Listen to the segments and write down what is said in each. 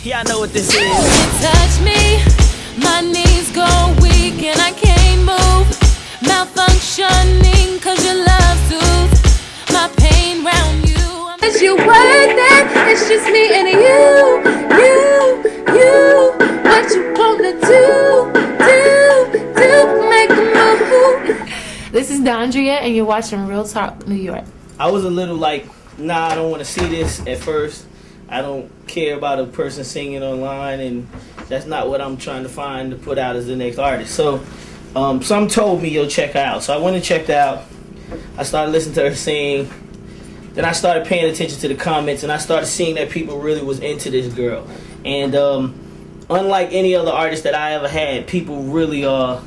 Yeah, I know what this is. You touch me, my knees go weak and I can't move. Malfunctioning cause your love soothes my pain round you. Is you worth it? It's just me and you. What you wanna do, make a move. This is Dondria and you're watching Real Talk New York. I was a little like, nah, I don't want to see this at first. I don't care about a person singing online, and that's not what I'm trying to find to put out as the next artist. So, some told me, yo, check her out. So I went and checked out. I started listening to her sing. Then I started paying attention to the comments, and I started seeing that people really was into this girl. And unlike any other artist that I ever had, people really are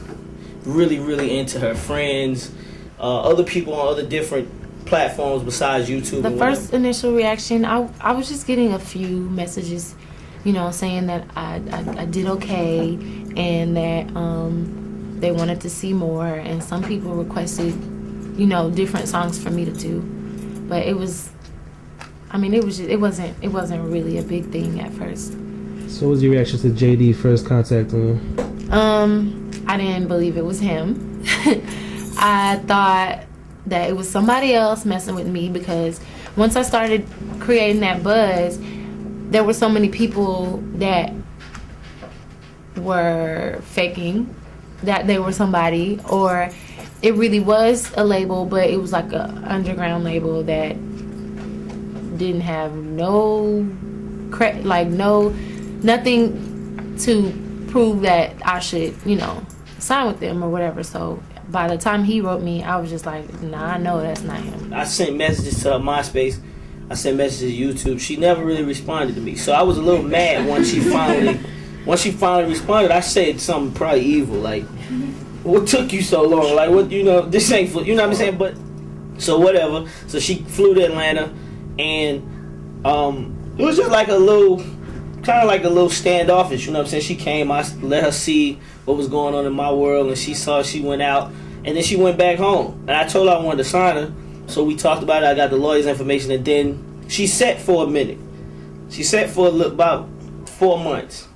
really into her. Friends, other people on other different platforms besides YouTube. The first initial reaction, I was just getting a few messages, you know, saying that I did okay and that they wanted to see more, and some people requested, you know, different songs for me to do. But it was, I mean, it wasn't really a big thing at first. So what was your reaction to JD first contacting you? I didn't believe it was him. I thought that it was somebody else messing with me, because once I started creating that buzz, there were so many people that were faking that they were somebody, or it really was a label, but it was like an underground label that didn't have nothing to prove that I should, you know, sign with them or whatever. So by the time he wrote me, I was just like, nah, I know that's not him. I sent messages to her MySpace. I sent messages to YouTube. She never really responded to me. So I was a little mad when she finally responded. I said something probably evil, like, what took you so long? Like, what, you know, this ain't for, you know what I'm saying? But, so whatever. So she flew to Atlanta, and it was just like a little, kind of like a little standoffish, you know what I'm saying? She came, I let her see what was going on in my world, and she saw, she went out, and then she went back home. And I told her I wanted to sign her, so we talked about it. I got the lawyer's information, and then she sat for a minute. She sat for about 4 months.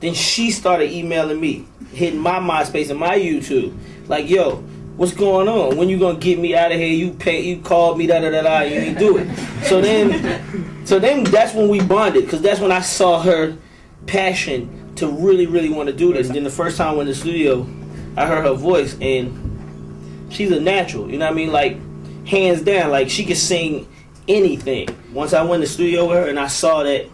Then she started emailing me, hitting my MySpace and my YouTube, like, yo, what's going on? When you gonna get me out of here? You called me, da-da-da-da, you ain't do it. So then that's when we bonded, because that's when I saw her passion to really want to do this. Then the first time I went to the studio, I heard her voice, and she's a natural, you know what I mean? Like, hands down, like, she could sing anything. Once I went to the studio with her and I saw that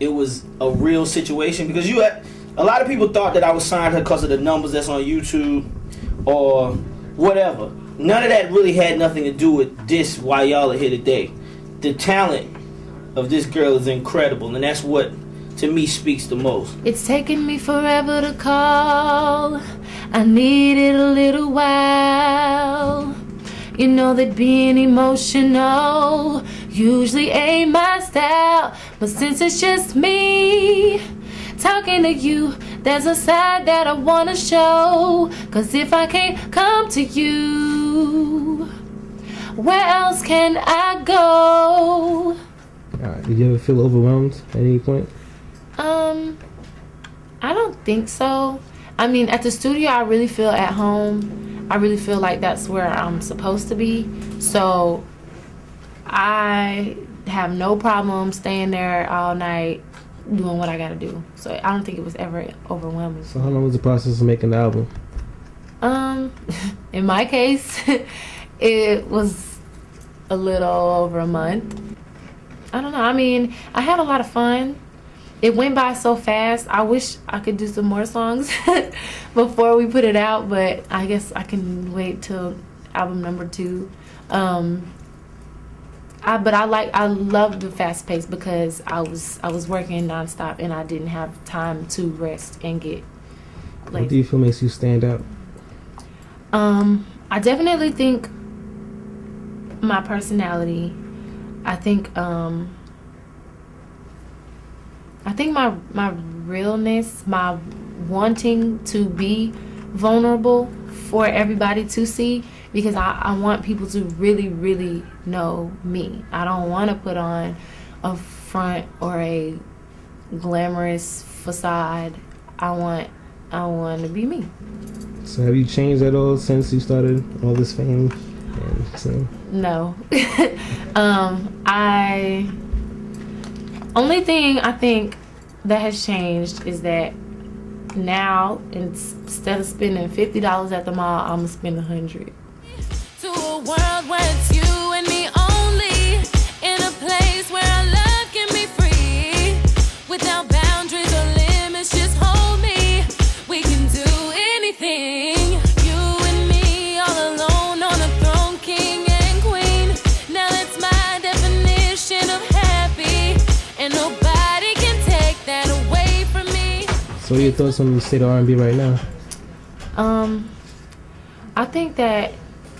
it was a real situation, because a lot of people thought that I was signing her because of the numbers that's on YouTube or whatever. None of that really had nothing to do with this, why y'all are here today. The talent of this girl is incredible, and that's what, to me, speaks the most. It's taken me forever to call. I needed a little while. You know that being emotional usually ain't my style, but since it's just me talking to you, there's a side that I wanna show. Cause if I can't come to you, where else can I go? Did you ever feel overwhelmed at any point? I don't think so. I mean, at the studio, I really feel at home. I really feel like that's where I'm supposed to be. So I have no problem staying there all night doing what I gotta do. So I don't think it was ever overwhelming. So how long was the process of making the album? In my case, it was a little over a month. I don't know. I mean, I had a lot of fun. It went by so fast. I wish I could do some more songs before we put it out, but I guess I can wait till album number 2. I love the fast pace because I was working nonstop and I didn't have time to rest and get lazy. What do you feel makes you stand out? I definitely think my personality. I think my realness, my wanting to be vulnerable for everybody to see, because I want people to really, really know me. I don't want to put on a front or a glamorous facade. I want to be me. So have you changed at all since you started all this fame? And so? No. Only thing I think that has changed is that now instead of spending $50 at the mall, I'm gonna spend $100. To a world where it's you and me only, in a place where our love can be free, without boundaries or limits, just hold me. We can do anything. You and me all alone on a throne, king and queen. Now that's my definition of happy, and nobody can take that away from me. So what are your thoughts on the state of R&B right now? I think that,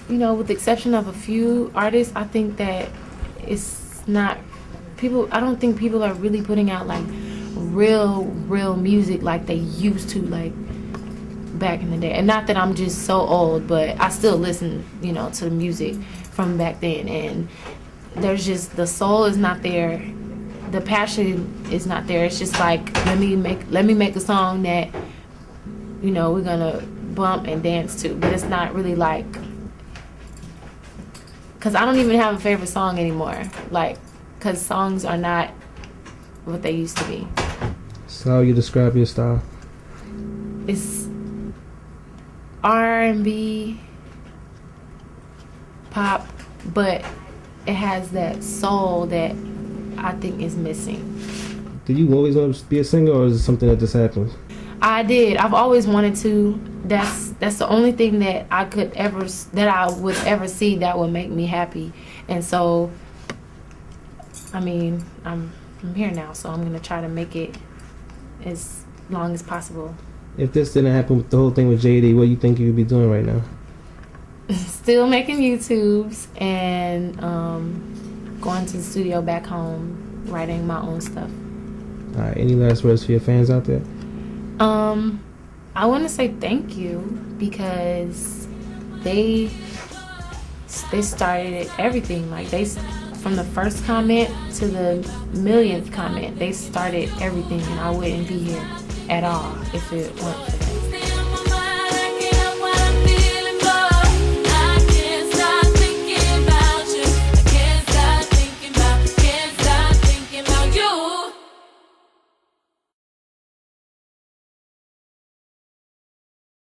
with the exception of a few artists, I think that it's not people. I don't think people are really putting out like real music like they used to, like back in the day. And not that I'm just so old, but I still listen, to the music from back then. And there's just, the soul is not there, the passion is not there. It's just like, let me make a song that we're gonna bump and dance to, but it's not really like, because I don't even have a favorite song anymore, like, because songs are not what they used to be. So how you describe your style? It's R&B, pop, but it has that soul that I think is missing. Did you always want to be a singer, or is it something that just happened? I did. I've always wanted to. That's the only thing that I would ever see that would make me happy. And so, I'm here now, so I'm gonna try to make it as long as possible. If this didn't happen with the whole thing with JD, what do you think you would be doing right now? Still making YouTubes and going to the studio back home, writing my own stuff. All right. Any last words for your fans out there? I want to say thank you, because they started everything. Like, from the first comment to the millionth comment, they started everything, and I wouldn't be here at all if it weren't for them.